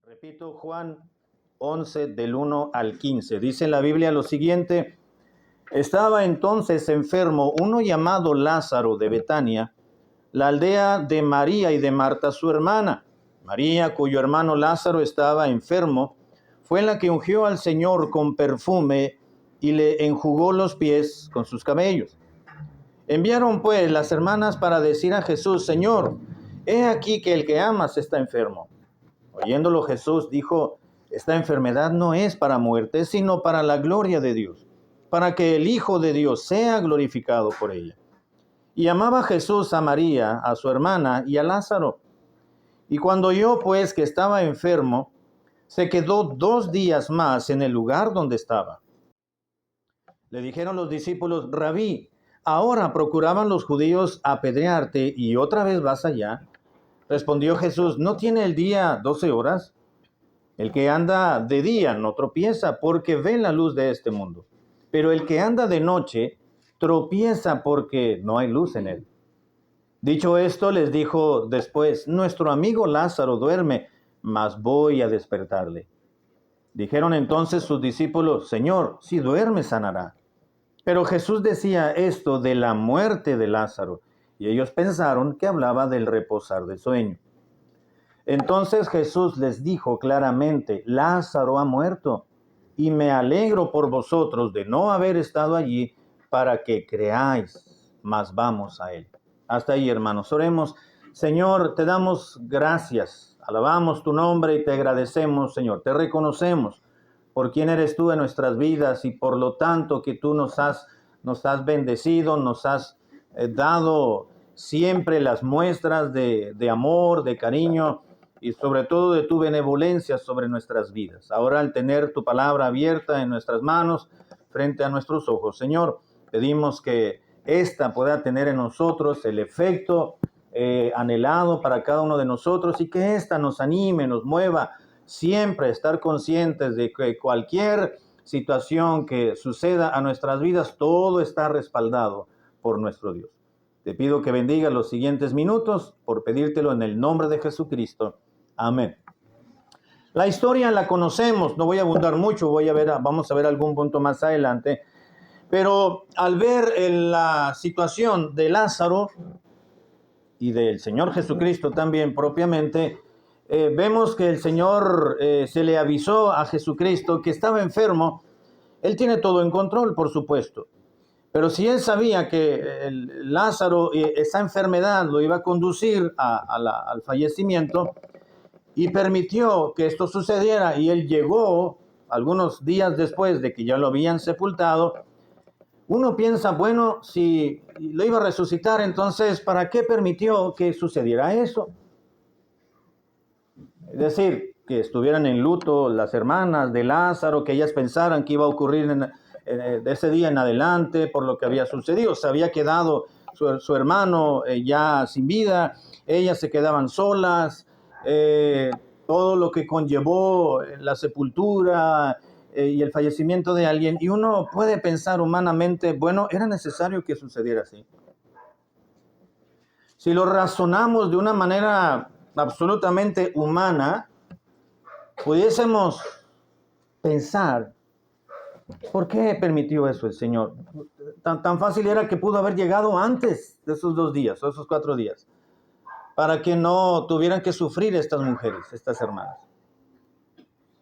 Repito, Juan 11 del 1 al 15. Dice la Biblia lo siguiente: estaba entonces enfermo uno llamado Lázaro de Betania, la aldea de María y de Marta su hermana. María, cuyo hermano Lázaro estaba enfermo, fue la que ungió al Señor con perfume y le enjugó los pies con sus cabellos. Enviaron pues las hermanas para decir a Jesús: Señor, he aquí que el que amas está enfermo. Oyéndolo Jesús dijo: esta enfermedad no es para muerte, sino para la gloria de Dios, para que el Hijo de Dios sea glorificado por ella. Y amaba Jesús a María, a su hermana y a Lázaro. Y cuando oyó pues que estaba enfermo, se quedó 2 días más en el lugar donde estaba. Le dijeron los discípulos: Rabí, ahora procuraban los judíos apedrearte y otra vez vas allá. Respondió Jesús: ¿no tiene el día 12 horas? El que anda de día no tropieza, porque ve la luz de este mundo. Pero el que anda de noche tropieza, porque no hay luz en él. Dicho esto, les dijo después: nuestro amigo Lázaro duerme, mas voy a despertarle. Dijeron entonces sus discípulos: Señor, si duerme, sanará. Pero Jesús decía esto de la muerte de Lázaro, y ellos pensaron que hablaba del reposar de sueño. Entonces Jesús les dijo claramente: Lázaro ha muerto, y me alegro por vosotros de no haber estado allí para que creáis, mas vamos a él. Hasta ahí, hermanos, oremos. Señor, te damos gracias, alabamos tu nombre y te agradecemos, Señor. Te reconocemos por quién eres tú en nuestras vidas y por lo tanto que tú nos has bendecido, nos has dado siempre las muestras de amor, de cariño y sobre todo de tu benevolencia sobre nuestras vidas. Ahora, al tener tu palabra abierta en nuestras manos, frente a nuestros ojos, Señor, pedimos que esta pueda tener en nosotros el efecto anhelado para cada uno de nosotros y que esta nos anime, nos mueva siempre a estar conscientes de que cualquier situación que suceda a nuestras vidas, todo está respaldado por nuestro Dios. Te pido que bendiga los siguientes minutos por pedírtelo en el nombre de Jesucristo. Amén. La historia la conocemos, no voy a abundar mucho, vamos a ver algún punto más adelante, pero al ver la situación de Lázaro y del Señor Jesucristo también propiamente, vemos que el Señor se le avisó a Jesucristo que estaba enfermo. Él tiene todo en control, por supuesto. Pero si él sabía que Lázaro, esa enfermedad lo iba a conducir al fallecimiento y permitió que esto sucediera y él llegó algunos días después de que ya lo habían sepultado, uno piensa, bueno, si lo iba a resucitar, entonces, ¿para qué permitió que sucediera eso? Es decir, que estuvieran en luto las hermanas de Lázaro, que ellas pensaran que iba a ocurrir de ese día en adelante por lo que había sucedido. Se había quedado su hermano ya sin vida, ellas se quedaban solas, todo lo que conllevó la sepultura y el fallecimiento de alguien. Y uno puede pensar humanamente, bueno, era necesario que sucediera así. Si lo razonamos de una manera absolutamente humana, pudiésemos pensar, ¿por qué permitió eso el Señor? Tan fácil era que pudo haber llegado antes de esos 2 días, o esos 4 días, para que no tuvieran que sufrir estas mujeres, estas hermanas.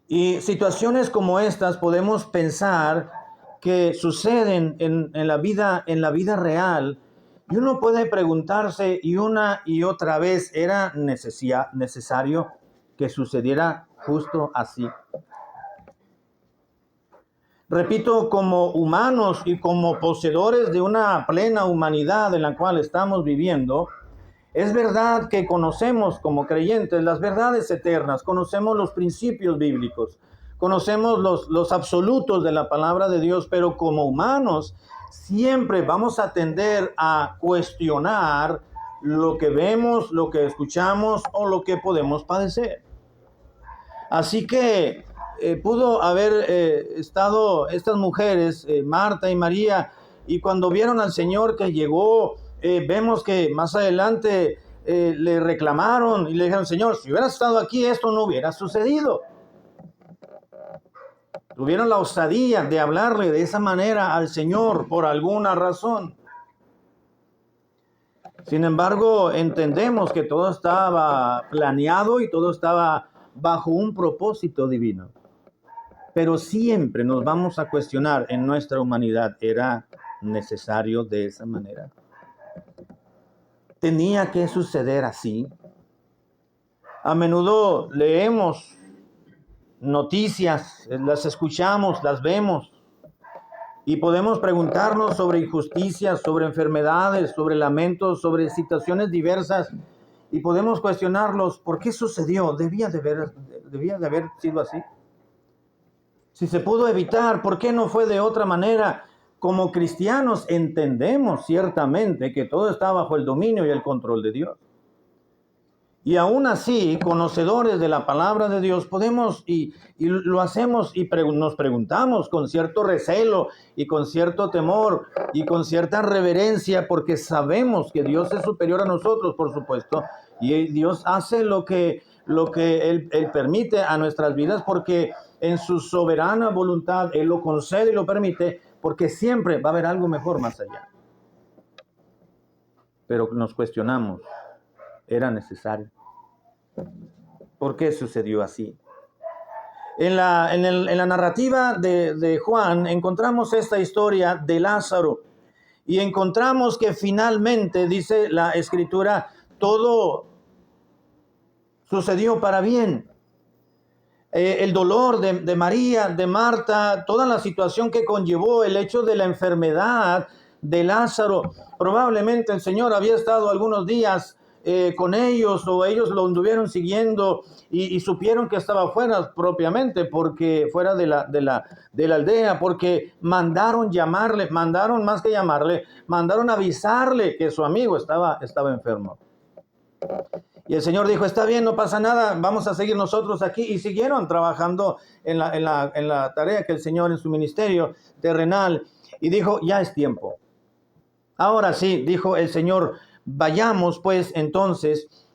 Y situaciones como estas podemos pensar que suceden en la vida real, y uno puede preguntarse, y una y otra vez, ¿era necesario que sucediera justo así? Repito, como humanos y como poseedores de una plena humanidad en la cual estamos viviendo, es verdad que conocemos como creyentes las verdades eternas, conocemos los principios bíblicos, conocemos los absolutos de la palabra de Dios, pero como humanos siempre vamos a tender a cuestionar lo que vemos, lo que escuchamos o lo que podemos padecer. Así que pudo haber estado estas mujeres, Marta y María, y cuando vieron al Señor que llegó, vemos que más adelante le reclamaron y le dijeron, Señor, si hubieras estado aquí, esto no hubiera sucedido. Tuvieron la osadía de hablarle de esa manera al Señor por alguna razón. Sin embargo, entendemos que todo estaba planeado y todo estaba bajo un propósito divino. Pero siempre nos vamos a cuestionar en nuestra humanidad, ¿era necesario de esa manera? ¿Tenía que suceder así? A menudo leemos noticias, las escuchamos, las vemos, y podemos preguntarnos sobre injusticias, sobre enfermedades, sobre lamentos, sobre situaciones diversas, y podemos cuestionarlos, ¿por qué sucedió? ¿Debía de haber sido así? Si se pudo evitar, ¿por qué no fue de otra manera? Como cristianos entendemos ciertamente que todo está bajo el dominio y el control de Dios. Y aún así, conocedores de la palabra de Dios, podemos y lo hacemos y nos preguntamos con cierto recelo y con cierto temor y con cierta reverencia, porque sabemos que Dios es superior a nosotros, por supuesto, y Dios hace lo que Él permite a nuestras vidas, porque en su soberana voluntad Él lo concede y lo permite, porque siempre va a haber algo mejor más allá. Pero nos cuestionamos, ¿era necesario? ¿Por qué sucedió así? En la narrativa de Juan encontramos esta historia de Lázaro y encontramos que finalmente, dice la Escritura, todo sucedió para bien. El dolor de María, de Marta, toda la situación que conllevó el hecho de la enfermedad de Lázaro. Probablemente el Señor había estado algunos días con ellos, o ellos lo anduvieron siguiendo y supieron que estaba fuera propiamente, porque fuera de la aldea, porque mandaron llamarle, mandaron más que llamarle, mandaron avisarle que su amigo estaba enfermo. Y el Señor dijo, está bien, no pasa nada, vamos a seguir nosotros aquí. Y siguieron trabajando en la tarea que el Señor en su ministerio terrenal. Y dijo, ya es tiempo. Ahora sí, dijo el Señor, vayamos pues entonces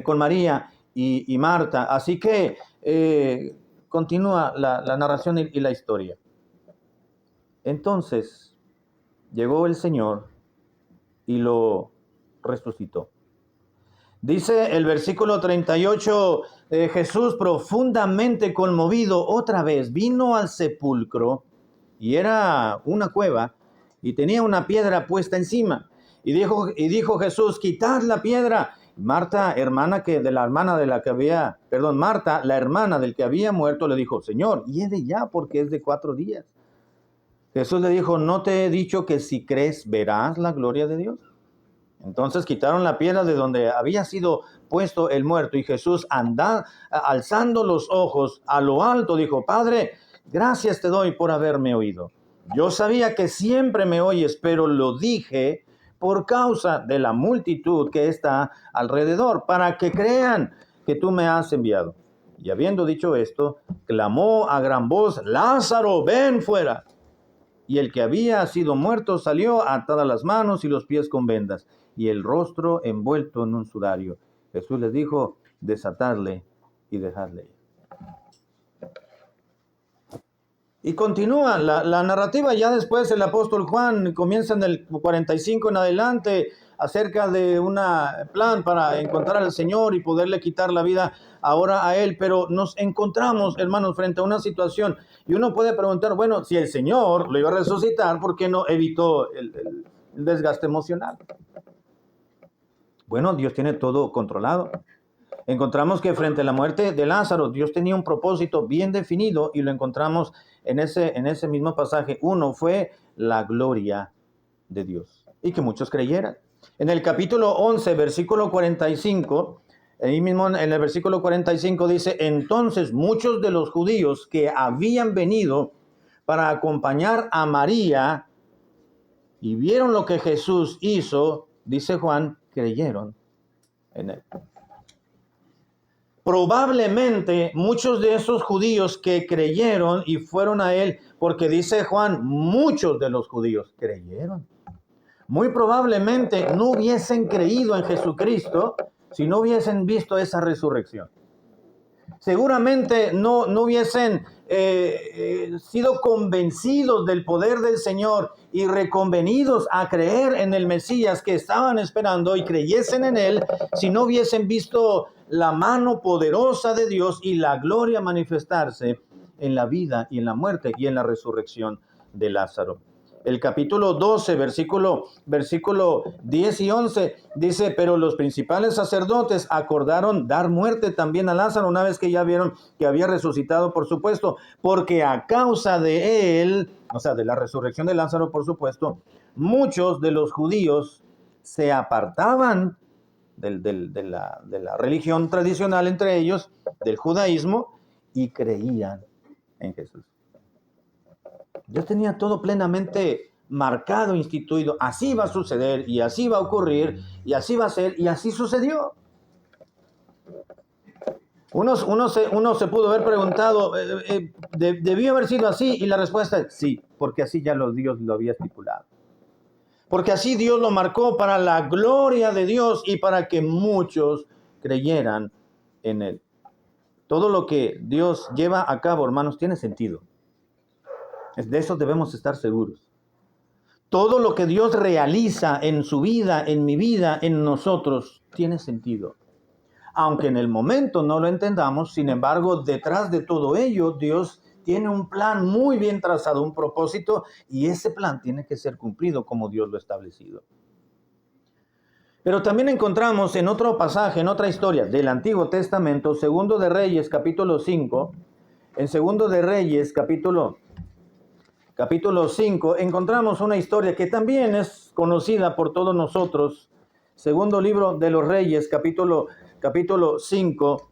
con María y Marta. Así que continúa la narración y la historia. Entonces llegó el Señor y lo resucitó. Dice el versículo 38, Jesús profundamente conmovido otra vez vino al sepulcro, y era una cueva, y tenía una piedra puesta encima. Y dijo Jesús, quitad la piedra. Marta, Marta, la hermana del que había muerto, le dijo, Señor, hiede ya, porque es de 4 días. Jesús le dijo, ¿no te he dicho que si crees verás la gloria de Dios? Entonces quitaron la piedra de donde había sido puesto el muerto, y Jesús, alzando los ojos a lo alto, dijo, Padre, gracias te doy por haberme oído. Yo sabía que siempre me oyes, pero lo dije por causa de la multitud que está alrededor, para que crean que tú me has enviado. Y habiendo dicho esto, clamó a gran voz, Lázaro, ven fuera. Y el que había sido muerto salió, atadas las manos y los pies con vendas, y el rostro envuelto en un sudario. Jesús les dijo, desatadle y dejadle ir. Y continúa la narrativa. Ya después el apóstol Juan comienza en el 45 en adelante acerca de un plan para encontrar al Señor y poderle quitar la vida ahora a Él. Pero nos encontramos, hermanos, frente a una situación. Y uno puede preguntar, bueno, si el Señor lo iba a resucitar, ¿por qué no evitó el desgaste emocional? Bueno, Dios tiene todo controlado. Encontramos que frente a la muerte de Lázaro, Dios tenía un propósito bien definido, y lo encontramos en ese mismo pasaje. Uno fue la gloria de Dios, y que muchos creyeran. En el capítulo 11, versículo 45, ahí mismo en el versículo 45 dice, entonces muchos de los judíos que habían venido para acompañar a María y vieron lo que Jesús hizo, dice Juan, creyeron en él. Probablemente muchos de esos judíos que creyeron y fueron a él, porque dice Juan, muchos de los judíos creyeron. muy probablemente no hubiesen creído en Jesucristo si no hubiesen visto esa resurrección. Seguramente no hubiesen sido convencidos del poder del Señor y reconvenidos a creer en el Mesías que estaban esperando y creyesen en Él si no hubiesen visto la mano poderosa de Dios y la gloria manifestarse en la vida y en la muerte y en la resurrección de Lázaro. El capítulo 12, versículo 10 y 11, dice, pero los principales sacerdotes acordaron dar muerte también a Lázaro una vez que ya vieron que había resucitado, por supuesto, porque a causa de él, o sea, de la resurrección de Lázaro, por supuesto, muchos de los judíos se apartaban de la religión tradicional entre ellos, del judaísmo, y creían en Jesús. Dios tenía todo plenamente marcado, instituido. Así va a suceder y así va a ocurrir y así va a ser y así sucedió. Uno se pudo haber preguntado, ¿debió haber sido así? Y la respuesta es sí, porque así ya Dios lo había estipulado. Porque así Dios lo marcó para la gloria de Dios y para que muchos creyeran en Él. Todo lo que Dios lleva a cabo, hermanos, tiene sentido. De eso debemos estar seguros. Todo lo que Dios realiza en su vida, en mi vida, en nosotros, tiene sentido. Aunque en el momento no lo entendamos, sin embargo, detrás de todo ello, Dios tiene un plan muy bien trazado, un propósito, y ese plan tiene que ser cumplido como Dios lo ha establecido. Pero también encontramos en otro pasaje, en otra historia del Antiguo Testamento, Segundo de Reyes, capítulo 5, en Segundo de Reyes, capítulo 5, encontramos una historia que también es conocida por todos nosotros. Segundo libro de los Reyes, capítulo 5,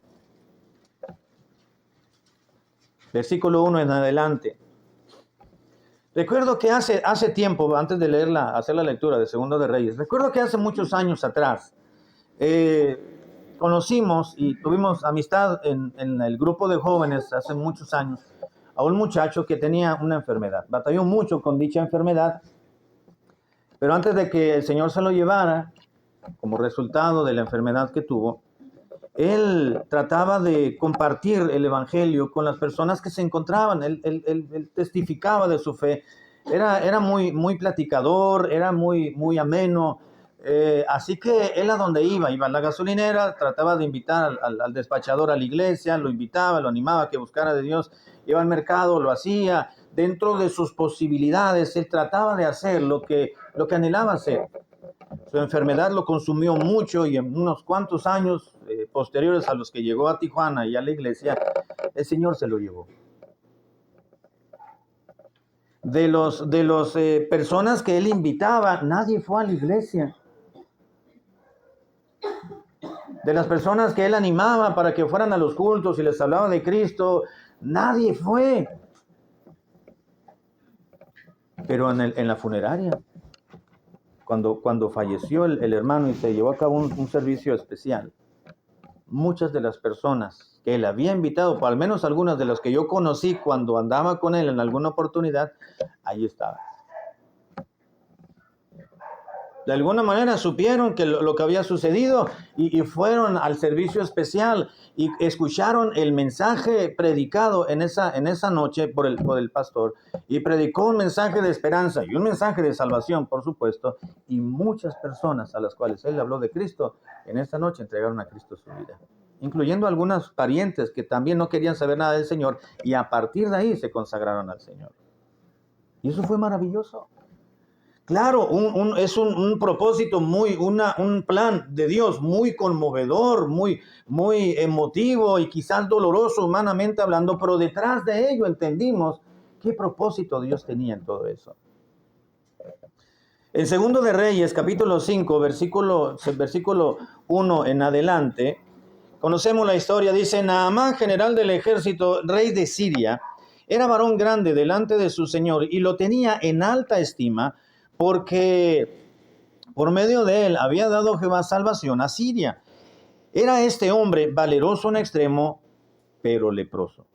versículo 1 en adelante. Recuerdo que hace tiempo, antes de hacer la lectura de Segundo de Reyes, recuerdo que hace muchos años atrás conocimos y tuvimos amistad en el grupo de jóvenes hace muchos años a un muchacho que tenía una enfermedad. Batalló mucho con dicha enfermedad, pero antes de que el Señor se lo llevara, como resultado de la enfermedad que tuvo, él trataba de compartir el evangelio con las personas que se encontraban. Él testificaba de su fe. Era muy platicador, era muy ameno. Así que él a donde iba a la gasolinera, trataba de invitar al despachador a la iglesia, lo invitaba, lo animaba a que buscara de Dios. Iba al mercado, lo hacía. Dentro de sus posibilidades, él trataba de hacer lo que anhelaba hacer. Su enfermedad lo consumió mucho y en unos cuantos años posteriores a los que llegó a Tijuana y a la iglesia, el Señor se lo llevó. De los personas que él invitaba, nadie fue a la iglesia. De las personas que él animaba para que fueran a los cultos y les hablaba de Cristo, nadie fue. Pero en la funeraria, cuando falleció el hermano y se llevó a cabo un servicio especial, muchas de las personas que él había invitado, o al menos algunas de las que yo conocí cuando andaba con él en alguna oportunidad, ahí estaban. De alguna manera supieron que lo que había sucedido y fueron al servicio especial y escucharon el mensaje predicado en esa noche por el pastor, y predicó un mensaje de esperanza y un mensaje de salvación, por supuesto, y muchas personas a las cuales él habló de Cristo en esa noche entregaron a Cristo su vida, incluyendo algunos parientes que también no querían saber nada del Señor y a partir de ahí se consagraron al Señor. Y eso fue maravilloso. Claro, es un propósito un plan de Dios muy conmovedor, muy emotivo y quizás doloroso humanamente hablando, pero detrás de ello entendimos qué propósito Dios tenía en todo eso. En Segundo de Reyes, capítulo 5, versículo 1 en adelante, conocemos la historia. Dice: Naamán, general del ejército, rey de Siria, era varón grande delante de su señor y lo tenía en alta estima, porque por medio de él había dado Jehová salvación a Siria. Era este hombre valeroso en extremo, pero leproso.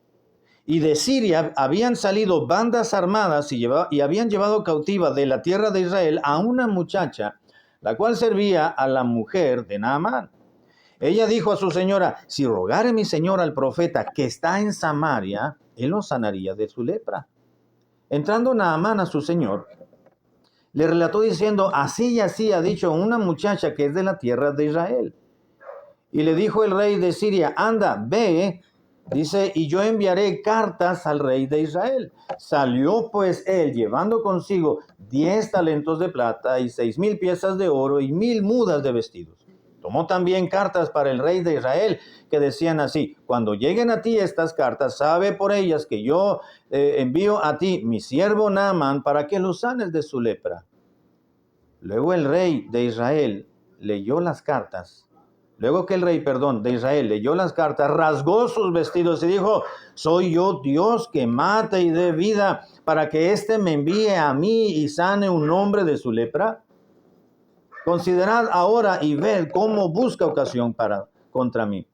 y de Siria habían salido bandas armadas y habían llevado cautiva de la tierra de Israel a una muchacha, la cual servía a la mujer de Naamán. Ella dijo a su señora: si rogare mi señor al profeta que está en Samaria, él lo sanaría de su lepra. Entrando Naamán a su señor, le relató diciendo: así y así ha dicho una muchacha que es de la tierra de Israel. Y le dijo el rey de Siria: anda, ve, dice, y yo enviaré cartas al rey de Israel. Salió pues él llevando consigo 10 talentos de plata y 6,000 piezas de oro y 1,000 mudas de vestidos. Tomó también cartas para el rey de Israel que decían así: cuando lleguen a ti estas cartas, sabe por ellas que yo envío a ti mi siervo Naamán para que lo sanes de su lepra. Luego el rey de Israel leyó las cartas. Luego que el rey, de Israel leyó las cartas, rasgó sus vestidos y dijo: ¿soy yo Dios que mate y dé vida para que éste me envíe a mí y sane un hombre de su lepra? Considerad ahora y ved cómo busca ocasión contra mí.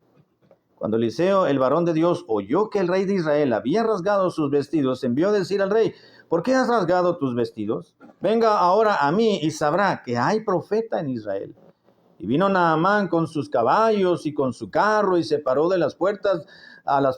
Cuando Eliseo, el varón de Dios, oyó que el rey de Israel había rasgado sus vestidos, envió a decir al rey: ¿por qué has rasgado tus vestidos? Venga ahora a mí y sabrá que hay profeta en Israel. Y vino Naamán con sus caballos y con su carro y se paró a las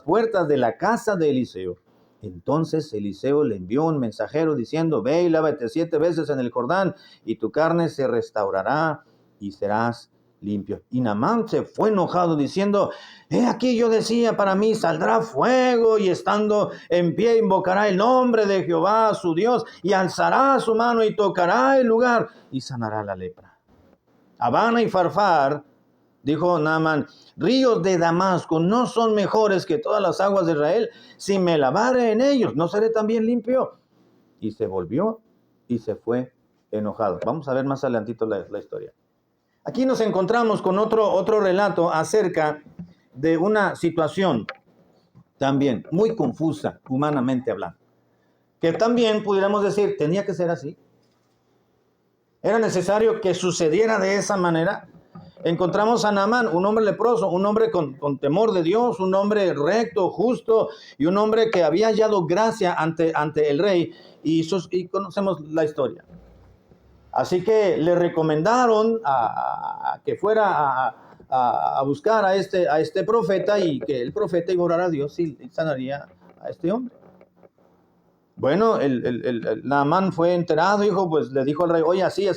puertas de la casa de Eliseo. Entonces Eliseo le envió un mensajero diciendo: ve y lávate 7 veces en el Jordán y tu carne se restaurará y serás limpio. Y Naamán se fue enojado diciendo: he aquí yo decía para mí, saldrá fuego, y estando en pie invocará el nombre de Jehová su Dios y alzará su mano y tocará el lugar y sanará la lepra. Abana y Farfar, dijo Naamán, ríos de Damasco no son mejores que todas las aguas de Israel. Si me lavare en ellos, ¿no seré también limpio? Y se volvió y se fue enojado. Vamos a ver más adelantito la historia. Aquí nos encontramos con otro relato acerca de una situación también muy confusa, humanamente hablando, que también pudiéramos decir, tenía que ser así. Era necesario que sucediera de esa manera. Encontramos a Naamán, un hombre leproso, un hombre con temor de Dios, un hombre recto, justo, y un hombre que había hallado gracia ante el rey, y conocemos la historia. Así que le recomendaron a que fuera a buscar a este profeta, y que el profeta iba a orar a Dios y sanaría a este hombre. Bueno, el Naamán fue enterado, le dijo al rey: oye, así.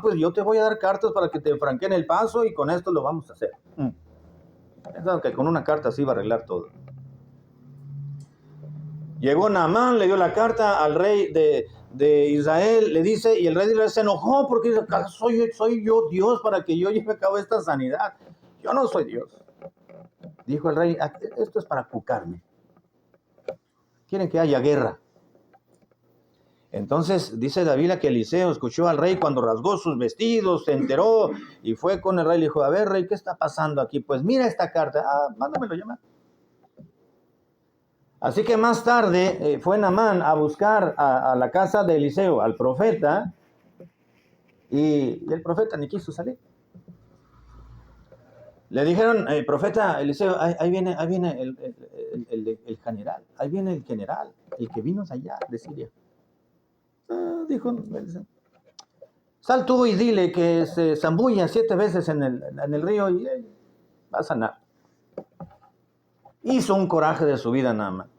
Pues yo te voy a dar cartas para que te franqueen el paso y con esto lo vamos a hacer. Pensaba que con una carta se iba a arreglar todo. Llegó Naamán, le dio la carta al rey de Israel, le dice, y el rey de Israel se enojó porque dice: soy yo Dios para que yo lleve a cabo esta sanidad. Yo no soy Dios. Dijo el rey: esto es para cucarme. Quieren que haya guerra. Entonces dice la Biblia que Eliseo escuchó al rey cuando rasgó sus vestidos, se enteró y fue con el rey y le dijo: a ver, rey, ¿qué está pasando aquí? Pues mira esta carta. Mándamelo llamar. Así que más tarde fue Naamán a buscar a la casa de Eliseo, al profeta, y el profeta ni quiso salir. Le dijeron: profeta Eliseo, ahí viene el general, ahí viene el general, el que vino allá de Siria. Dijo: sal tú y dile que se zambulla 7 veces en el río y va a sanar. Hizo un coraje de su vida Naamán.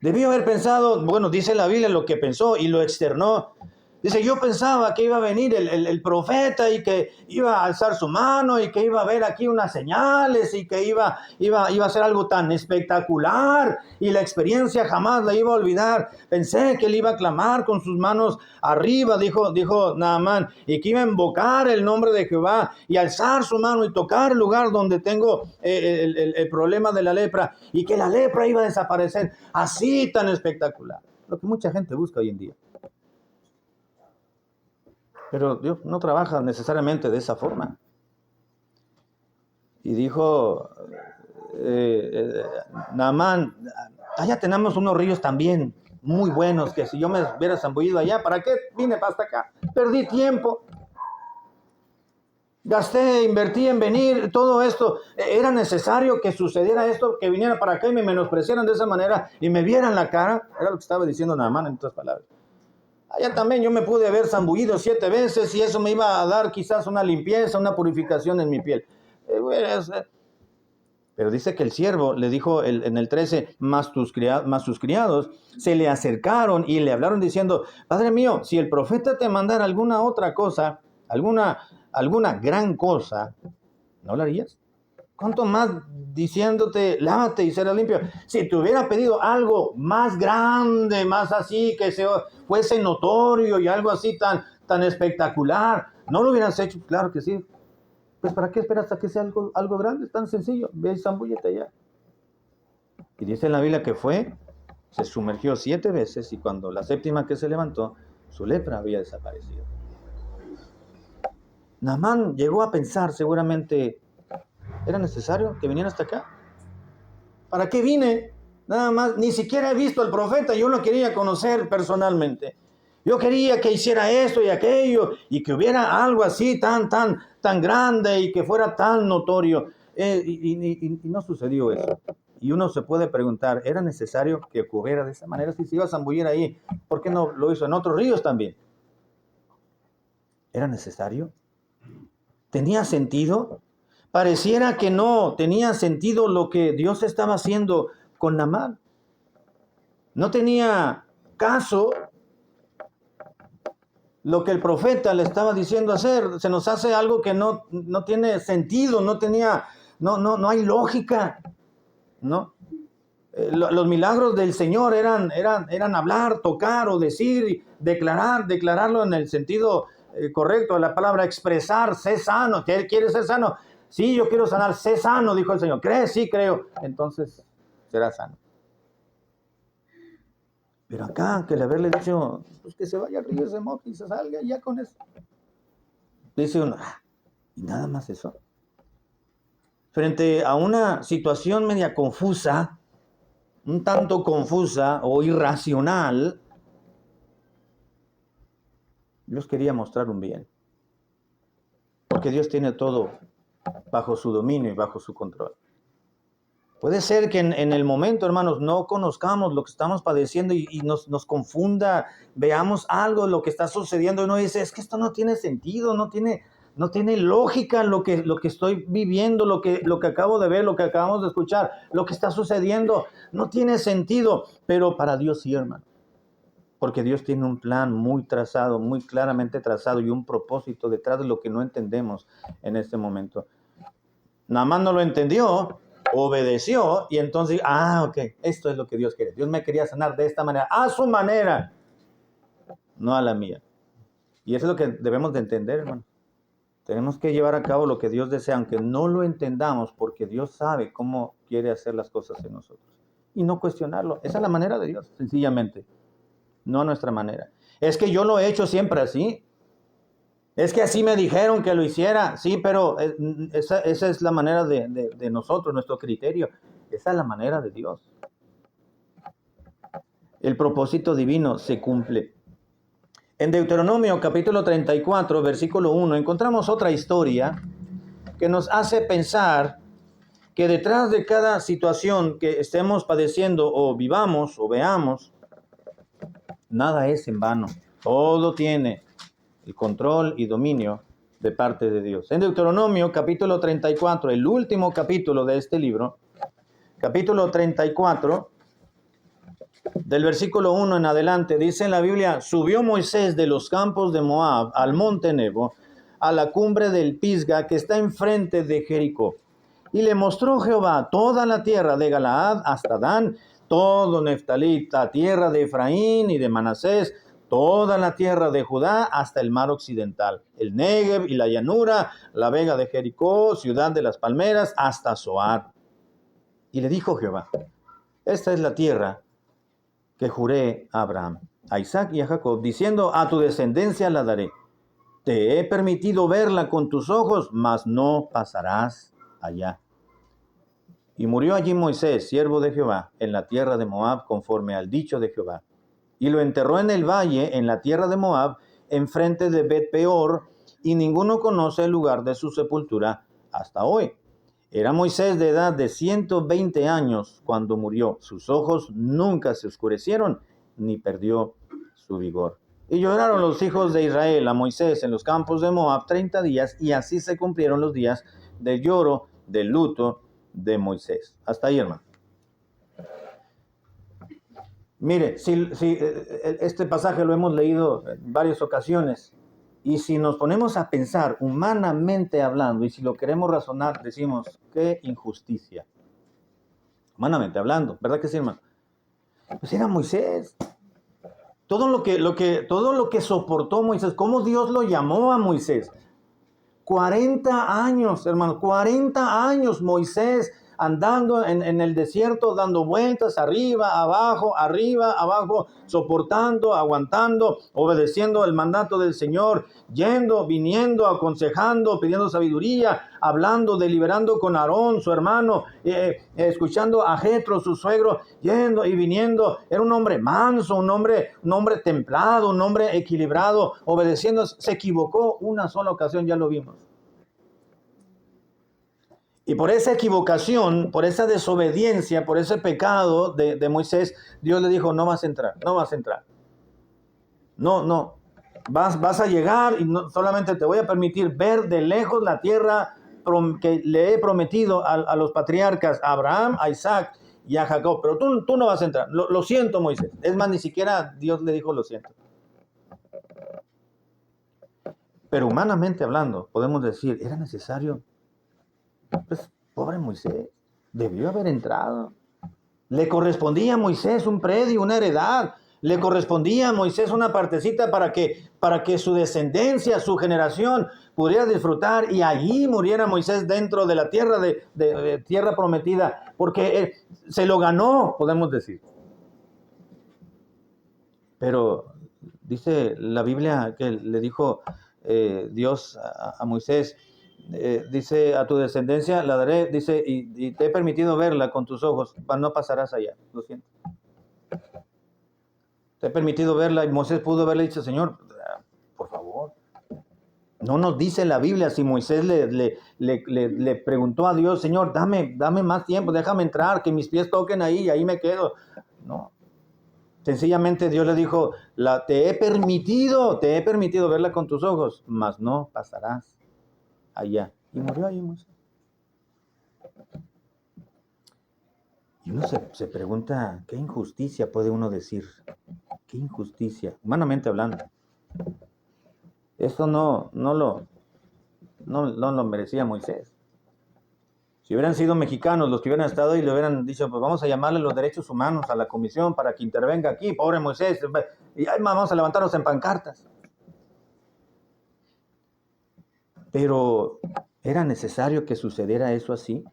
Debió haber pensado, dice la Biblia lo que pensó y lo externó. Dice: yo pensaba que iba a venir el profeta y que iba a alzar su mano y que iba a ver aquí unas señales y que iba a hacer algo tan espectacular y la experiencia jamás la iba a olvidar. Pensé que él iba a clamar con sus manos arriba, dijo Naamán, y que iba a invocar el nombre de Jehová y alzar su mano y tocar el lugar donde tengo el problema de la lepra, y que la lepra iba a desaparecer. Así tan espectacular. Lo que mucha gente busca hoy en día. Pero Dios no trabaja necesariamente de esa forma. Y dijo Naamán: allá tenemos unos ríos también muy buenos, que si yo me hubiera zambullido allá, ¿para qué vine hasta acá? Perdí tiempo. Gasté, invertí en venir, todo esto. Era necesario que sucediera esto, que viniera para acá y me menospreciaran de esa manera y me vieran la cara. Era lo que estaba diciendo Naamán en otras palabras. Allá también yo me pude haber zambullido 7 veces y eso me iba a dar quizás una limpieza, una purificación en mi piel. Pero dice que el siervo le dijo en el 13, más sus criados se le acercaron y le hablaron diciendo, Padre mío, si el profeta te mandara alguna otra cosa, alguna gran cosa, ¿no lo harías? ¿Cuánto más diciéndote, lávate y serás limpio? Si te hubiera pedido algo más grande, más así, que fuese notorio y algo así tan espectacular, ¿no lo hubieras hecho? Claro que sí. Pues ¿para qué esperas a que sea algo grande? Es tan sencillo. Ve y zambúllete allá. Y dice en la Biblia que se sumergió 7 veces y cuando la 7ª que se levantó, su lepra había desaparecido. Naamán llegó a pensar seguramente, ¿era necesario que viniera hasta acá? ¿Para qué vine? Nada más, ni siquiera he visto al profeta, yo lo quería conocer personalmente. Yo quería que hiciera esto y aquello y que hubiera algo así tan grande y que fuera tan notorio. Y no sucedió eso. Y uno se puede preguntar, ¿era necesario que ocurriera de esa manera? Si se iba a zambullir ahí, ¿por qué no lo hizo en otros ríos también? ¿Era necesario? ¿Tenía sentido? Pareciera que no tenía sentido lo que Dios estaba haciendo con Naamán. No tenía caso lo que el profeta le estaba diciendo hacer. Se nos hace algo que no tiene sentido, no hay lógica, ¿no? Los milagros del Señor eran hablar, tocar o decir, declararlo en el sentido correcto de la palabra, expresar, sé sano. ¿Quieres ser sano? Sí, yo quiero sanar, sé sano, dijo el Señor. ¿Crees? Sí, creo. Entonces será sano. Pero acá, que el haberle dicho, pues que se vaya al río, se moje y se salga ya con eso. Dice uno, ¿y nada más eso? Frente a una situación media confusa, un tanto confusa o irracional, Dios quería mostrar un bien. Porque Dios tiene todo bajo su dominio y bajo su control. Puede ser que en el momento, hermanos, no conozcamos lo que estamos padeciendo y nos confunda, veamos algo, lo que está sucediendo y uno dice, es que esto no tiene sentido, no tiene lógica lo que estoy viviendo, lo que acabo de ver, lo que acabamos de escuchar, lo que está sucediendo, no tiene sentido, pero para Dios sí, hermano. Porque Dios tiene un plan muy trazado, muy claramente trazado y un propósito detrás de lo que no entendemos en este momento. Naamán no lo entendió, obedeció y entonces, ok, esto es lo que Dios quiere. Dios me quería sanar de esta manera, a su manera, no a la mía. Y eso es lo que debemos de entender, hermano. Tenemos que llevar a cabo lo que Dios desea, aunque no lo entendamos, porque Dios sabe cómo quiere hacer las cosas en nosotros. Y no cuestionarlo. Esa es la manera de Dios, sencillamente. No a nuestra manera. Es que yo lo he hecho siempre así. Es que así me dijeron que lo hiciera. Sí, pero esa es la manera de nosotros, nuestro criterio. Esa es la manera de Dios. El propósito divino se cumple. En Deuteronomio capítulo 34, versículo 1, encontramos otra historia que nos hace pensar que detrás de cada situación que estemos padeciendo o vivamos o veamos, nada es en vano. Todo tiene el control y dominio de parte de Dios. En Deuteronomio capítulo 34, el último capítulo de este libro, capítulo 34, del versículo 1 en adelante, dice en la Biblia, subió Moisés de los campos de Moab al monte Nebo, a la cumbre del Pisga que está enfrente de Jericó. Y le mostró Jehová toda la tierra de Galaad hasta Dan, todo Neftalí, la tierra de Efraín y de Manasés, toda la tierra de Judá hasta el mar occidental, el Negev y la llanura, la vega de Jericó, ciudad de las palmeras, hasta Zoar. Y le dijo Jehová, esta es la tierra que juré a Abraham, a Isaac y a Jacob, diciendo, a tu descendencia la daré. Te he permitido verla con tus ojos, mas no pasarás allá. Y murió allí Moisés, siervo de Jehová, en la tierra de Moab, conforme al dicho de Jehová. Y lo enterró en el valle, en la tierra de Moab, enfrente de Bet-peor, y ninguno conoce el lugar de su sepultura hasta hoy. Era Moisés de edad de 120 años cuando murió. Sus ojos nunca se oscurecieron, ni perdió su vigor. Y lloraron los hijos de Israel a Moisés en los campos de Moab 30 días, y así se cumplieron los días del lloro, del luto de Moisés. Hasta ahí, hermano. Mire, este pasaje lo hemos leído en varias ocasiones, y si nos ponemos a pensar humanamente hablando, y si lo queremos razonar, decimos, qué injusticia. Humanamente hablando, ¿verdad que sí, hermano? Pues era Moisés. Todo lo que soportó Moisés, cómo Dios lo llamó a Moisés. 40 años, hermano, 40 años Moisés andando en el desierto, dando vueltas arriba, abajo, soportando, aguantando, obedeciendo el mandato del Señor, yendo, viniendo, aconsejando, pidiendo sabiduría, hablando, deliberando con Aarón, su hermano, escuchando a Jetro, su suegro, yendo y viniendo. Era un hombre manso, un hombre templado, un hombre equilibrado, obedeciendo. Se equivocó una sola ocasión, ya lo vimos. Y por esa equivocación, por esa desobediencia, por ese pecado de Moisés, Dios le dijo, no vas a entrar. No. Vas a llegar y no, solamente te voy a permitir ver de lejos la tierra que le he prometido a los patriarcas, a Abraham, a Isaac y a Jacob. Pero tú no vas a entrar. Lo siento, Moisés. Es más, ni siquiera Dios le dijo lo siento. Pero humanamente hablando, podemos decir, era necesario. Pues, pobre Moisés, debió haber entrado. Le correspondía a Moisés un predio, una heredad. Le correspondía a Moisés una partecita para que su descendencia, su generación, pudiera disfrutar, y allí muriera Moisés dentro de la tierra de tierra prometida, porque se lo ganó, podemos decir. Pero dice la Biblia que le dijo Dios a Moisés, dice, a tu descendencia la daré, dice, y te he permitido verla con tus ojos, no pasarás allá, lo siento. Te he permitido verla, y Moisés pudo haberle dicho, Señor, por favor. No nos dice la Biblia si Moisés le preguntó a Dios, Señor, dame más tiempo, déjame entrar, que mis pies toquen ahí y ahí me quedo. No. Sencillamente Dios le dijo, te he permitido verla con tus ojos, mas no pasarás allá. Y murió ahí Moisés. Y uno se pregunta, ¿qué injusticia puede uno decir? ¿Qué injusticia? Humanamente hablando. Eso no lo merecía Moisés. Si hubieran sido mexicanos los que hubieran estado y le hubieran dicho, pues vamos a llamarle los derechos humanos a la comisión para que intervenga aquí, pobre Moisés, y vamos a levantarnos en pancartas. Pero ¿era necesario que sucediera eso así?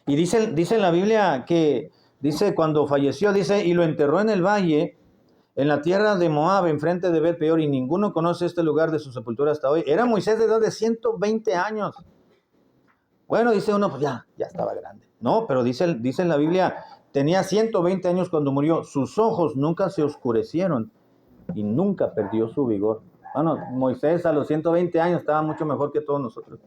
Y dice en la Biblia que, dice, cuando falleció, dice, y lo enterró en el valle, en la tierra de Moab, enfrente de Bet Peor, y ninguno conoce este lugar de su sepultura hasta hoy. Era Moisés de edad de 120 años. Bueno, dice uno, pues ya estaba grande. No, pero dice en la Biblia, tenía 120 años cuando murió. Sus ojos nunca se oscurecieron y nunca perdió su vigor. Bueno, Moisés a los 120 años estaba mucho mejor que todos nosotros.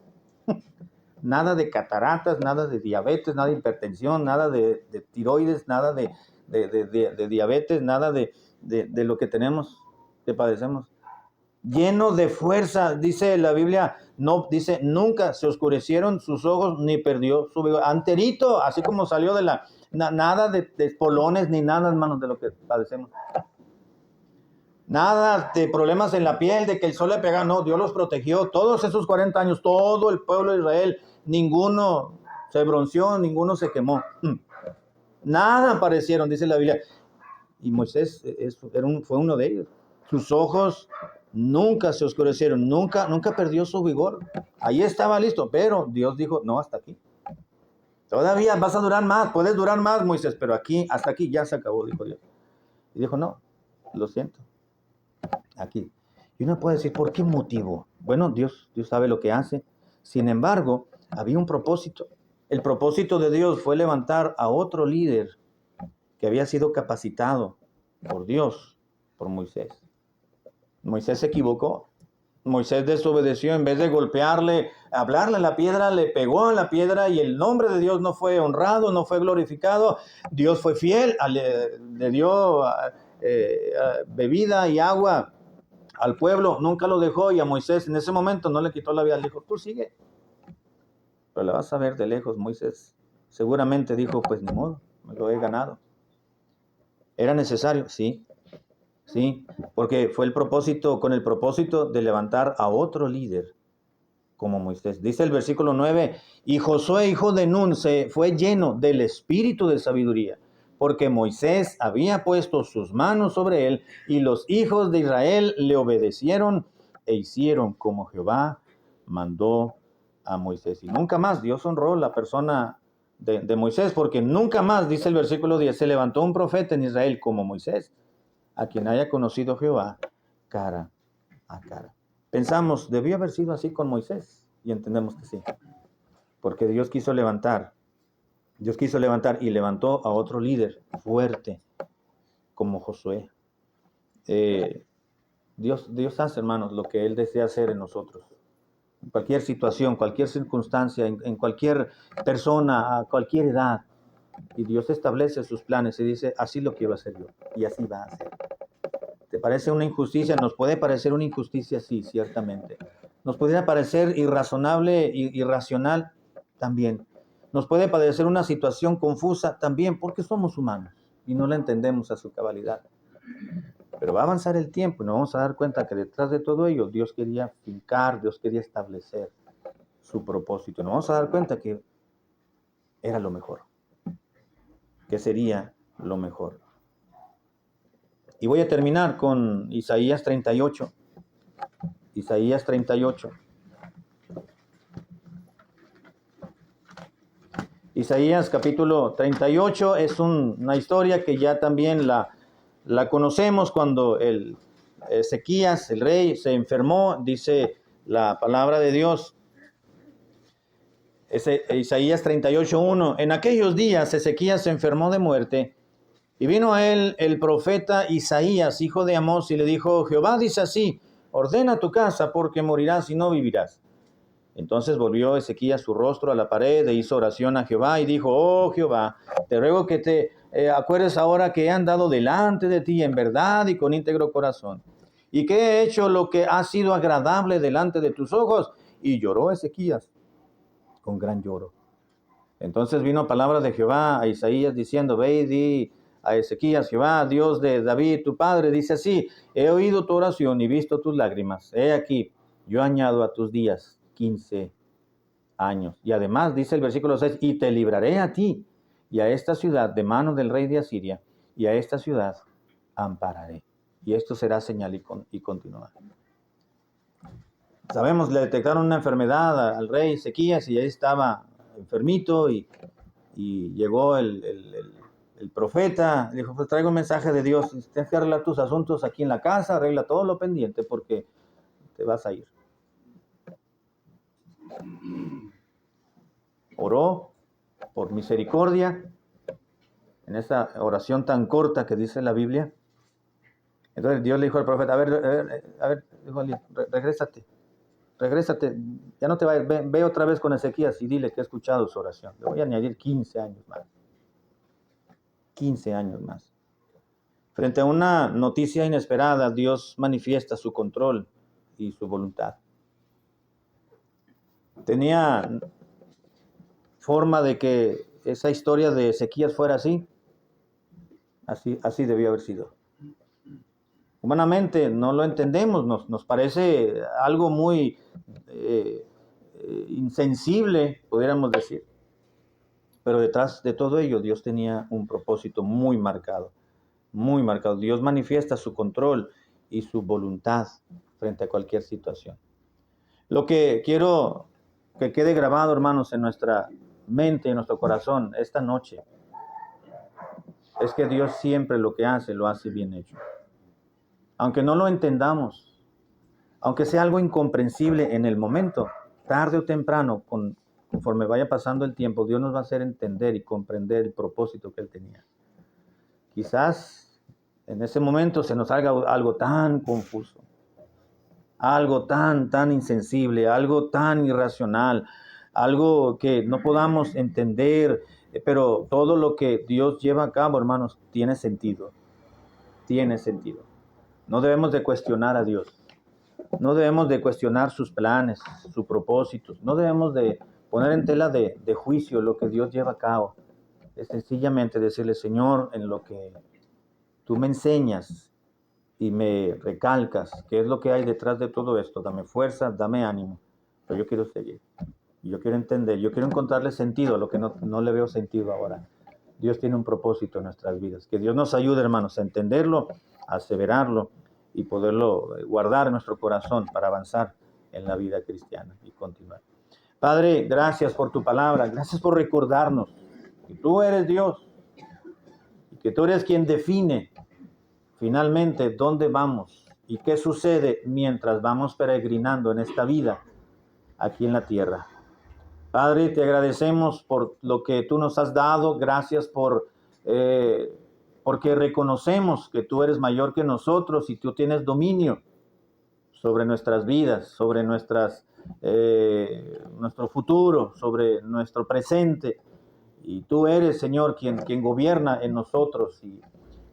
Nada de cataratas, nada de diabetes, nada de hipertensión, nada de tiroides, nada de diabetes, nada de lo que tenemos, que padecemos. Lleno de fuerza, dice la Biblia, no, dice, nunca se oscurecieron sus ojos ni perdió su vigor. Anterito, así como salió de nada de espolones ni nada, hermanos, de lo que padecemos. Nada de problemas en la piel, de que el sol le pega, no, Dios los protegió. Todos esos 40 años, todo el pueblo de Israel, ninguno se bronceó, ninguno se quemó. Nada aparecieron, dice la Biblia. Y Moisés fue uno de ellos. Sus ojos nunca se oscurecieron, nunca perdió su vigor. Ahí estaba listo, pero Dios dijo, no, hasta aquí. Todavía vas a durar más, puedes durar más, Moisés, pero hasta aquí ya se acabó, dijo Dios. Y dijo, no, lo siento. Aquí. Y uno puede decir, ¿por qué motivo? Bueno, Dios sabe lo que hace. Sin embargo, había un propósito. El propósito de Dios fue levantar a otro líder que había sido capacitado por Dios, por Moisés. Moisés se equivocó. Moisés desobedeció, en vez de golpearle, hablarle a la piedra, le pegó a la piedra y el nombre de Dios no fue honrado, no fue glorificado. Dios fue fiel, le dio bebida y agua al pueblo, nunca lo dejó, y a Moisés en ese momento no le quitó la vida, le dijo, tú sigue, pero la vas a ver de lejos. Moisés seguramente dijo, pues ni modo, me lo he ganado. ¿Era necesario? Sí. Sí, porque fue con el propósito de levantar a otro líder como Moisés. Dice el versículo 9, y Josué, hijo de Nun, fue lleno del espíritu de sabiduría, porque Moisés había puesto sus manos sobre él, y los hijos de Israel le obedecieron e hicieron como Jehová mandó a Moisés. Y nunca más Dios honró la persona de Moisés, porque nunca más, dice el versículo 10, se levantó un profeta en Israel como Moisés, a quien haya conocido Jehová cara a cara. Pensamos, debió haber sido así con Moisés, y entendemos que sí, porque Dios quiso levantar y levantó a otro líder fuerte como Josué. Dios hace, hermanos, lo que Él desea hacer en nosotros. En cualquier situación, cualquier circunstancia, en cualquier persona, a cualquier edad. Y Dios establece sus planes y dice, así lo quiero hacer yo, y así va a ser. ¿Te parece una injusticia? Nos puede parecer una injusticia, sí, ciertamente. Nos pudiera parecer irrazonable, irracional, también. Nos puede parecer una situación confusa, también, porque somos humanos y no la entendemos a su cabalidad. Pero va a avanzar el tiempo y nos vamos a dar cuenta que detrás de todo ello Dios quería fincar, Dios quería establecer su propósito. Nos vamos a dar cuenta que era lo mejor, que sería lo mejor. Y voy a terminar con Isaías 38. Isaías 38. Isaías capítulo 38 es una historia que ya también la conocemos cuando Ezequías, el rey, se enfermó, dice la palabra de Dios. Isaías 38:1. En aquellos días Ezequías se enfermó de muerte, y vino a él el profeta Isaías, hijo de Amós, y le dijo, Jehová dice así, ordena tu casa, porque morirás y no vivirás. Entonces volvió Ezequías su rostro a la pared e hizo oración a Jehová y dijo, oh Jehová, te ruego que te acuerdes ahora que he andado delante de ti en verdad y con íntegro corazón, y que he hecho lo que ha sido agradable delante de tus ojos. Y lloró Ezequías con gran lloro. Entonces vino palabra de Jehová a Isaías diciendo, ve y di a Ezequías, Jehová, Dios de David, tu padre, dice así, he oído tu oración y visto tus lágrimas. He aquí, yo añado a tus días 15 años. Y además, dice el versículo 6, y te libraré a ti y a esta ciudad de mano del rey de Asiria, y a esta ciudad ampararé. Y esto será señal y continúa. Sabemos, le detectaron una enfermedad al rey Ezequías y ahí estaba enfermito y llegó el profeta, dijo, pues traigo un mensaje de Dios, tienes que arreglar tus asuntos aquí en la casa, arregla todo lo pendiente porque te vas a ir. Oró por misericordia en esa oración tan corta que dice la Biblia. Entonces Dios le dijo al profeta, a ver, dijo, regrésate, ya no te vayas, ve otra vez con Ezequías y dile que he escuchado su oración. Le voy a añadir 15 años más. 15 años más. Frente a una noticia inesperada, Dios manifiesta su control y su voluntad. Tenía forma de que esa historia de Ezequías fuera así. Así debió haber sido. Humanamente no lo entendemos, nos parece algo muy insensible, pudiéramos decir. Pero detrás de todo ello, Dios tenía un propósito muy marcado, muy marcado. Dios manifiesta su control y su voluntad frente a cualquier situación. Lo que quiero que quede grabado, hermanos, en nuestra mente, en nuestro corazón, esta noche, es que Dios siempre lo que hace, lo hace bien hecho. Aunque no lo entendamos, aunque sea algo incomprensible en el momento, tarde o temprano, conforme vaya pasando el tiempo, Dios nos va a hacer entender y comprender el propósito que Él tenía. Quizás en ese momento se nos haga algo tan confuso, algo tan insensible, algo tan irracional, algo que no podamos entender, pero todo lo que Dios lleva a cabo, hermanos, tiene sentido, tiene sentido. No debemos de cuestionar a Dios, no debemos de cuestionar sus planes, sus propósitos, no debemos de poner en tela de juicio lo que Dios lleva a cabo. Es sencillamente decirle, Señor, en lo que tú me enseñas y me recalcas qué es lo que hay detrás de todo esto, dame fuerza, dame ánimo, pero yo quiero seguir, yo quiero entender, yo quiero encontrarle sentido a lo que no le veo sentido ahora. Dios tiene un propósito en nuestras vidas. Que Dios nos ayude, hermanos, a entenderlo, a aseverarlo y poderlo guardar en nuestro corazón para avanzar en la vida cristiana y continuar. Padre, gracias por tu palabra, gracias por recordarnos que tú eres Dios y que tú eres quien define finalmente dónde vamos y qué sucede mientras vamos peregrinando en esta vida aquí en la tierra. Padre, te agradecemos por lo que tú nos has dado, gracias porque reconocemos que tú eres mayor que nosotros y tú tienes dominio sobre nuestras vidas, sobre nuestro futuro, sobre nuestro presente. Y tú eres, Señor, quien gobierna en nosotros. Y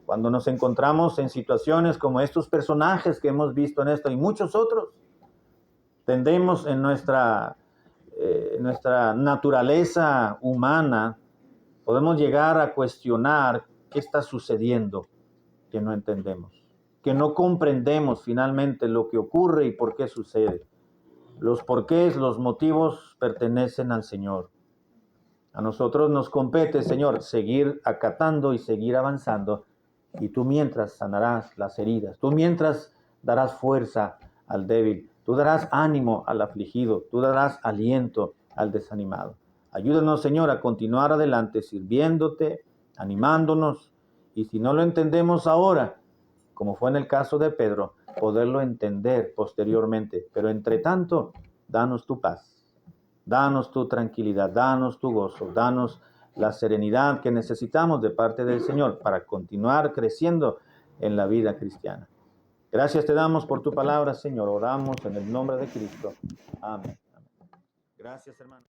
cuando nos encontramos en situaciones como estos personajes que hemos visto en esto y muchos otros, tendemos en nuestra naturaleza humana, podemos llegar a cuestionar qué está sucediendo que no entendemos, que no comprendemos finalmente lo que ocurre y por qué sucede. Los porqués, los motivos pertenecen al Señor. A nosotros nos compete, Señor, seguir acatando y seguir avanzando, y tú mientras sanarás las heridas, tú mientras darás fuerza al débil, tú darás ánimo al afligido, tú darás aliento al desanimado. Ayúdanos, Señor, a continuar adelante sirviéndote, animándonos, y si no lo entendemos ahora, como fue en el caso de Pedro, poderlo entender posteriormente. Pero entre tanto, danos tu paz. Danos tu tranquilidad, danos tu gozo, danos la serenidad que necesitamos de parte del Señor para continuar creciendo en la vida cristiana. Gracias te damos por tu palabra, Señor. Oramos en el nombre de Cristo. Amén. Gracias, hermano.